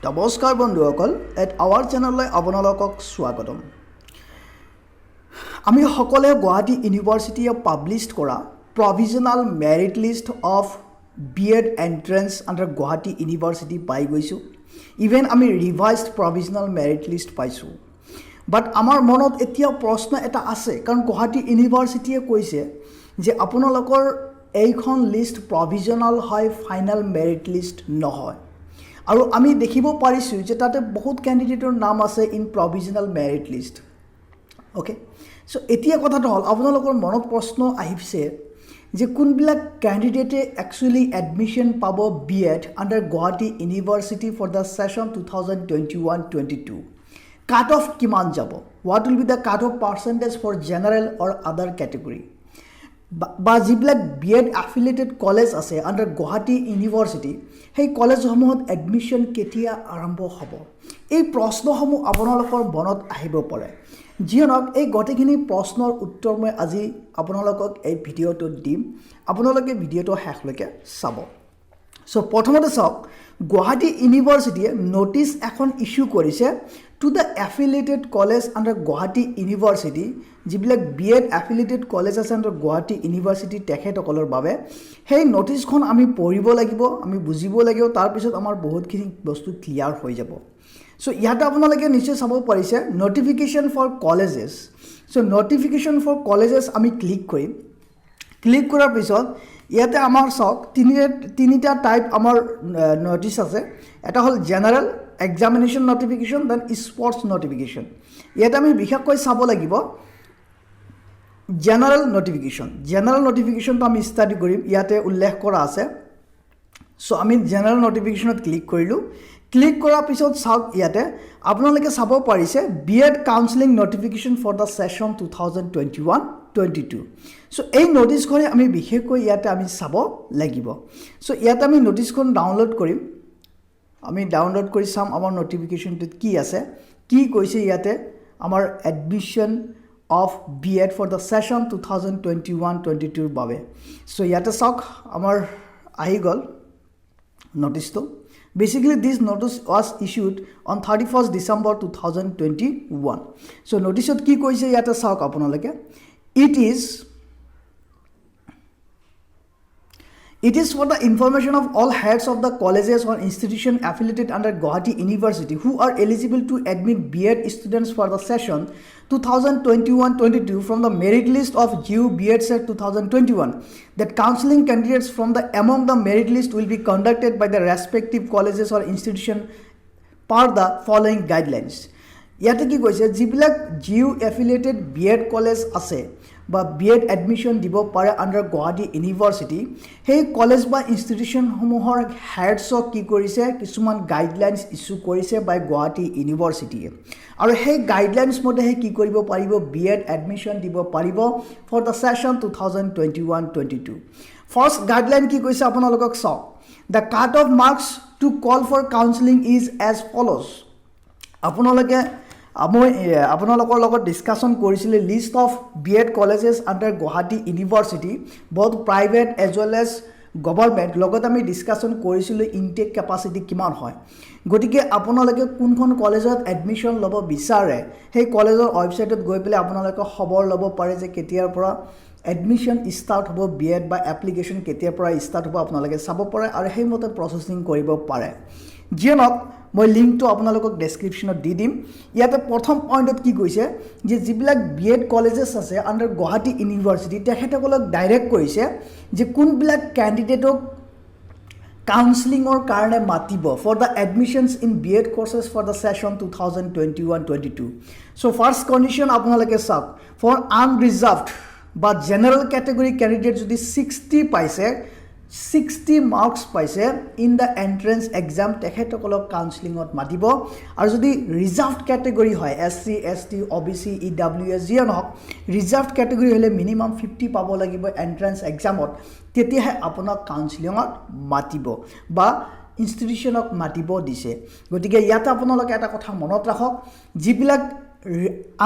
নমস্কাৰ বন্ধুসকল at hour চেনেললৈ আপোনালোকক স্বাগতম। আমি সকলে গুৱাহাটী ইউনিভাৰ্চিটিয়ে পাব্লিছ কৰা provisional merit list of B Ed entrance under Guwahati University পাই গৈছোঁ। ইভেন আমি ৰিভাইজড প্ৰভিজনাল মেৰিট লিষ্ট পাইছোঁ। বাট আমাৰ মনত এতিয়া প্ৰশ্ন এটা আছে, কাৰণ গুৱাহাটী ইউনিভাৰ্চিটিয়ে কৈছে যে আপোনালোকৰ এইখন লিষ্ট প্ৰভিজনাল হয়, ফাইনেল মেৰিট লিষ্ট নহয়। আৰু আমি দেখিব পাৰিছোঁ যে তাতে বহুত কেণ্ডিডেটৰ নাম আছে in provisional merit list. Okay, so' এতিয়া কথাটো হ'ল আপোনালোকৰ মনত প্ৰশ্ন আহিছে যে কোনবিলাক কেণ্ডিডেটে একচুৱেলি এডমিশ্যন পাব B Ed under Guwahati University for the session 2021-22। Cut off কিমান যাব? What will be the cut off percentage for general or other category? বা যিবিলাক বি এড এফিলিয়েটেড কলেজ আছে আণ্ডাৰ গুৱাহাটী ইউনিভাৰ্চিটি, সেই কলেজসমূহত এডমিশ্যন কেতিয়া আৰম্ভ হ'ব? এই প্ৰশ্নসমূহ আপোনালোকৰ মনত আহিব পাৰে। যিয়ে নহওক, এই গোটেইখিনি প্ৰশ্নৰ উত্তৰ মই আজি আপোনালোকক এই ভিডিঅ'টোত দিম। আপোনালোকে ভিডিঅ'টো শেষলৈকে চাব। চ' প্ৰথমতে চাওক, গুৱাহাটী ইউনিভাৰ্চিটিয়ে নটিচ এখন ইছ্যু কৰিছে to the affiliated college under Guwahati university. যিবিলাক বি এড এফিলিয়েটেড কলেজ আছে আণ্ডাৰ গুৱাহাটী ইউনিভাৰ্চিটি, তেখেতসকলৰ বাবে সেই নটিচখন আমি পঢ়িব লাগিব, আমি বুজিব লাগিব, তাৰপিছত আমাৰ বহুতখিনি বস্তু ক্লিয়াৰ হৈ যাব। চ' ইয়াতে আপোনালোকে নিশ্চয় চাব পাৰিছে notification for colleges. So' notification for colleges আমি ক্লিক কৰিম। ক্লিক কৰাৰ পিছত ইয়াতে আমাৰ চাওক তিনিটা টাইপ আমাৰ নটিচ আছে। এটা হ'ল general examination notification, then sports notification. ইয়াতে আমি বিশেষকৈ চাব লাগিব জেনেৰেল নটিফিকেশ্যন। জেনেৰেল নটিফিকেশ্যনটো আমি ষ্টাডি কৰিম, ইয়াতে উল্লেখ কৰা আছে। চ' আমি জেনেৰেল নটিফিকেশ্যনত ক্লিক কৰিলোঁ। ক্লিক কৰাৰ পিছত চাওক, ইয়াতে আপোনালোকে চাব পাৰিছে B Ed counselling notification for the session 2021-22। So' এই নটিচখনে আমি বিশেষকৈ ইয়াতে আমি চাব লাগিব। চ' ইয়াতে আমি নটিচখন ডাউনলোড কৰিম। আমি ডাউনলোড কৰি চাম আমাৰ নটিফিকেশ্যনটোত কি আছে, কি কৈছে ইয়াতে আমাৰ admission of B Ed for the session 2021-22ৰ বাবে। চ' ইয়াতে চাওক আমাৰ আহি গ'ল নটিচটো। Basically, this notice was issued on 31st December 2021. So, notice কি কৈছে ইয়াতে চাওক আপোনালোকে, It is for the information of all heads of the colleges or institution affiliated under Guwahati University who are eligible to admit B.Ed students for the session 2021-22 from the merit list of GU B.Ed Set 2021 that counseling candidates from among the merit list will be conducted by the respective colleges or institution per the following guidelines. ইয়াতে কি কৈছে, যিবিলাক জিউ affiliated B Ed college আছে বা B Ed admission দিব পাৰে under Guwahati University, সেই college বা ইনষ্টিটিউশ্যনসমূহৰ হেডছক কি কৰিছে, কিছুমান গাইডলাইনছ ইছ্যু কৰিছে বাই গুৱাহাটী ইউনিভাৰ্চিটিয়ে। আৰু সেই গাইডলাইনছ মতেহে কি কৰিব পাৰিব, বি এড এডমিশ্যন দিব পাৰিব for the session 2021-22। First guideline কি কৈছে আপোনালোকক চাওক, the cut off marks to call for counselling is as follows. মই আপোনালোকৰ লগত ডিছকাশ্যন কৰিছিলোঁ list of B Ed colleges under Guwahati University, both private as well as government. লগত আমি ডিছকাশ্যন কৰিছিলোঁ ইনটেক কেপাচিটি কিমান হয়। গতিকে আপোনালোকে কোনখন কলেজত এডমিশ্যন ল'ব বিচাৰে, সেই কলেজৰ ৱেবছাইটত গৈ পেলাই আপোনালোকে খবৰ ল'ব পাৰে যে কেতিয়াৰ পৰা এডমিশ্যন ষ্টাৰ্ট হ'ব বি এড, বা এপ্লিকেশ্যন কেতিয়াৰ পৰা ষ্টাৰ্ট হ'ব আপোনালোকে চাব পাৰে আৰু সেইমতে প্ৰচেছিং কৰিব পাৰে। যিয়ে নহওক, মই লিংকটো আপোনালোকক ডেছক্ৰিপশ্যনত দি দিম। ইয়াতে প্ৰথম পইণ্টত কি কৈছে যে যিবিলাক বি এড কলেজেছ আছে আণ্ডাৰ গুৱাহাটী ইউনিভাৰ্চিটি, তেখেতসকলক ডাইৰেক্ট কৰিছে যে কোনবিলাক কেণ্ডিডেটক কাউন্সেলিঙৰ কাৰণে মাতিব for the admissions in B Ed courses for the session 2021-22। So' first condition আপোনালোকে চাওক, ফৰ আনৰিজাৰ্ভড বা জেনেৰেল কেটেগৰী কেণ্ডিডেট যদি 60 মাৰ্কছ পাইছে ইন দ্য এণ্ট্ৰেঞ্চ এক্সাম, তেখেতসকলক কাউন্সেলিঙত মাতিব। আৰু যদি ৰিজাৰ্ভড কেটেগৰী হয়, SC, ST, OBC, EWS যিয়ে নহওক, ৰিজাৰ্ভড কেটেগৰী হ'লে মিনিমাম 50 পাব লাগিব এণ্ট্ৰেঞ্চ এক্সামত, তেতিয়াহে আপোনাক কাউন্সেলিঙত মাতিব বা ইনষ্টিটিউশ্যনক মাতিব দিছে। গতিকে ইয়াতে আপোনালোকে এটা কথা মনত ৰাখক, যিবিলাক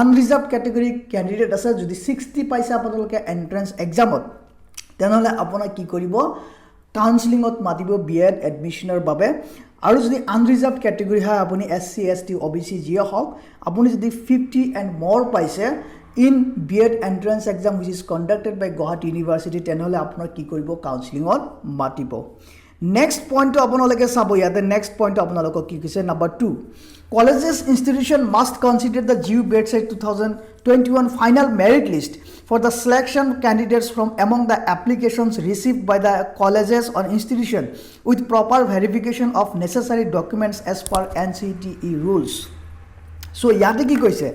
আনৰিজাৰ্ভড কেটেগৰী কেণ্ডিডেট আছে, যদি 60 পাইছে আপোনালোকে এণ্ট্ৰেঞ্চ এক্সামত, তেনেহ'লে আপোনাক কি কৰিব, কাউন্সেলিঙত মাতিব বি এড এডমিশ্যনৰ বাবে। আৰু যদি আনৰিজাৰ্ভড কেটেগৰী হয় আপুনি SC ST OBC যিয়ে হওক আপুনি যদি 50 and more পাইছে in B.Ed entrance exam which is conducted by Guwahati University তেনেহলে আপোনাৰ কি কৰিব কাউন্সেলিংত মাতিব নেক্সট পইণ্টটো আপোনালোকে চাব ইয়াতে নেক্সট পইণ্টটো আপোনালোকক কি কৈছে number 2 colleges institution must consider the GU B.Ed Set 2021 final merit list for the selection candidates from among the applications received by the colleges or institution with proper verification of necessary documents as per NCTE rules so ইয়াতে কি কৈছে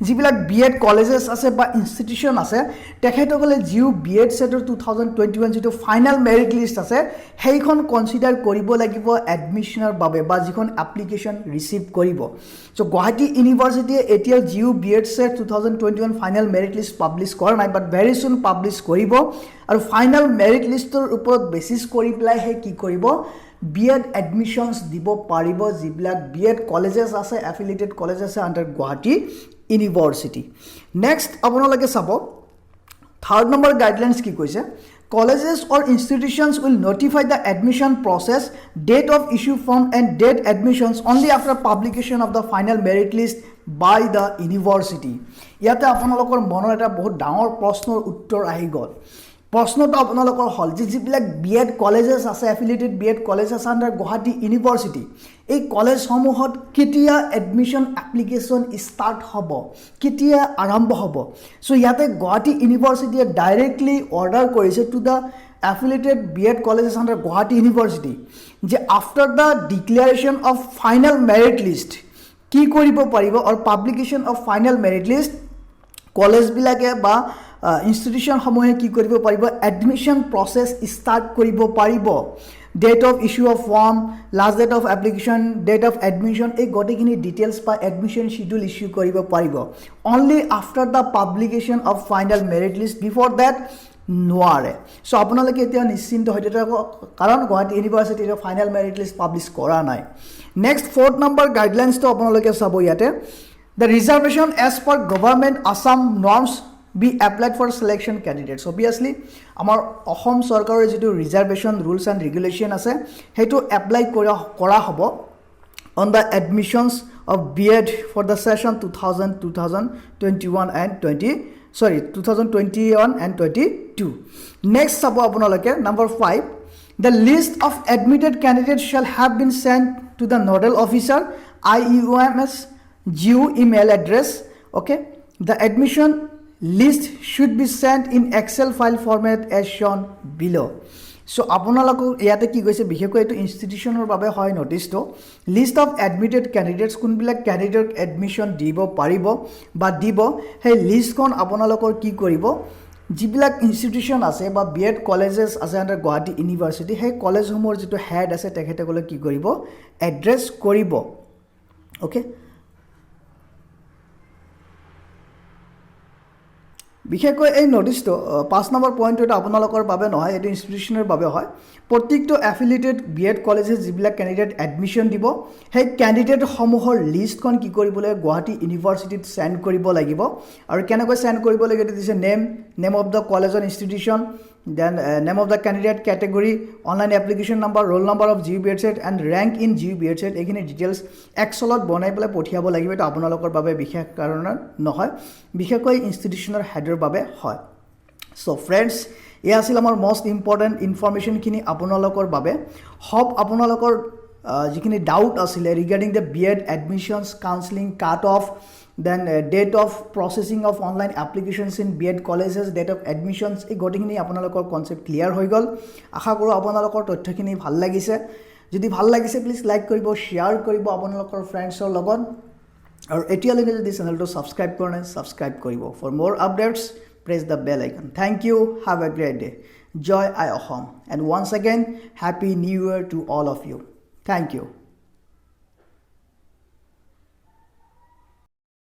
যিবিলাক B.Ed colleges আছে বা institution আছে তেখেতসকলে GU B.Ed Set 2021 যেটো final merit list আছে সেইখন কনসিডাৰ কৰিব লাগিব এডমিশনৰ বাবে বা যিখন এপ্লিকেশন ৰিসিভ কৰিব সো গুৱাহাটী ইউনিভাৰ্সিটি এতিয়া GU B.Ed Set 2021 final merit list publish কৰা নাই বাট ভেৰি সুন পাবলিশ কৰিব আৰু ফাইনাল মেৰিট লিষ্টৰ ওপৰত বেসিস কৰি প্লাই হে কি কৰিব B.Ed admissions দিব পাৰিব যিবিলাক B.Ed colleges আছে affiliated colleges আছে under Guwahati University next আপোনালোকে চাব third number guidelines কি কৈছে colleges or institutions will notify the admission process date of issue form and date admissions only after publication of the final merit list by the university ইয়াতে আপোনালোকৰ মনৰ এটা বহুত ডাঙৰ প্ৰশ্নৰ উত্তৰ আহি গল প্ৰশ্নটো আপোনালোকৰ হল যে যিবিলাক B.Ed colleges আছে affiliated B.Ed colleges under Guwahati University এই কলেজ সমূহত কেতিয়া এডমিশন এপ্লিকেশন স্টার্ট হ'ব কেতিয়া আৰম্ভ হ'ব সো ইয়াতে Guwahati University ডাইৰেক্টলি অৰ্ডাৰ কৰিছে to the affiliated B.Ed colleges under Guwahati University যে after the declaration of final merit list কি কৰিব পাৰিব or publication of final merit list college বিলাকে বা institution সমূহে কি কৰিব পাৰিব admission process start কৰিব পাৰিব date of issue of form last date of application date of admission এই গটেখিনি ডিটেইলস বা admission schedule issue কৰিব পাৰিব only after the publication of final merit list before that নোৱাৰে সো আপোনালোকে এতিয়া নিশ্চিন্ত হৈ থাকিব কাৰণ গুৱাহাটী ইউনিভাৰ্সিটিৰ ফাইনাল মেৰিট লিষ্ট পাবলিশ কৰা নাই নেক্সট fourth number guidelines তো আপোনালোকে চাব ইয়াতে the reservation as per government Assam norms be applied for selection candidates obviously আমাৰ অসম চৰকাৰৰ যেটো reservation rules and regulation আছে হেতু এপ্লাই কৰা হ'ব on the admissions of B.Ed for the session 2021 and 2021 and 22 next sabo আপোনালোকে number 5 the list of admitted candidates shall have been sent to the nodal officer IEOMS GU email address okay the admission list should be sent in Excel file format as shown below so আপোনালোকক ইয়াতে কি কৈছে বিশেষকৈ এটো ইনষ্টিটিউচনৰ বাবে হয় notice তো list of admitted candidates কোনবিলাক ক্যান্ডিডেট এডমিশন দিব পাৰিব বা দিব সেই লিষ্টখন আপোনালোকৰ কি কৰিব যিবিলাক ইনষ্টিটিউচন আছে বা B.Ed colleges আছে under Guwahati University সেই কলেজসমূহৰ যেটো হেড আছে তেখেতসকলে কি কৰিব এড্ৰেছ কৰিব ওকে বিশেষকৈ এই নোটিছটো 5 নম্বৰ পইণ্টটো আপোনালোকৰ বাবে নহয় এটো ইনষ্টিটিউচনৰ বাবে হয় প্ৰত্যেকটো এফিলিয়েটেড B.Ed কলেজে যিবিলাক ক্যান্ডিডেট এডমিশন দিব সেই ক্যান্ডিডেট সমূহৰ লিষ্টখন কি কৰিবলৈ গুৱাহাটী ইউনিভাৰ্সিটিত সেন্ড কৰিব লাগিব আৰু কেনেকৈ সেন্ড কৰিব লাগিব দিছে name of the college or institution then name of the candidate category online application number roll number of GU B.Ed Set and rank in GU B.Ed Set এখিনি ডিটেইলস এক্সেলত বনাই পেলাই পঠিয়াব লাগিব এটা আপোনালোকৰ বাবে বিশেষ কাৰণ নহয় বিশেষকৈ ইনষ্টিটিউচনৰ হেডৰ বাবে হয় সো ফ্ৰেন্ডস এই আছিল আমাৰ মোস্ট ইম্পৰ্টেন্ট ইনফৰমেশন খিনি আপোনালোকৰ বাবে হপ আপোনালোকৰ যিখিনি ডাউট আছিল regarding the B.Ed admissions counseling cut off then date of processing of online applications in B.Ed colleges date of admissions এই গটিখিনি আপোনালোকৰ কনসেপ্ট ক্লিয়াৰ হৈ গল আশা কৰো আপোনালোকৰ তথ্যখিনি ভাল লাগিছে যদি ভাল লাগিছে প্লিজ লাইক কৰিব শেয়াৰ কৰিব আপোনালোকৰ ফ্ৰেণ্ডছৰ লগত আৰু এতিয়ালৈকে যদি চেনেলটো সাবস্ক্ৰাইব কৰা নাই সাবস্ক্ৰাইব কৰিব for more updates press the bell icon thank you have a great day joy I Ahom and once again happy new year to all of you thank you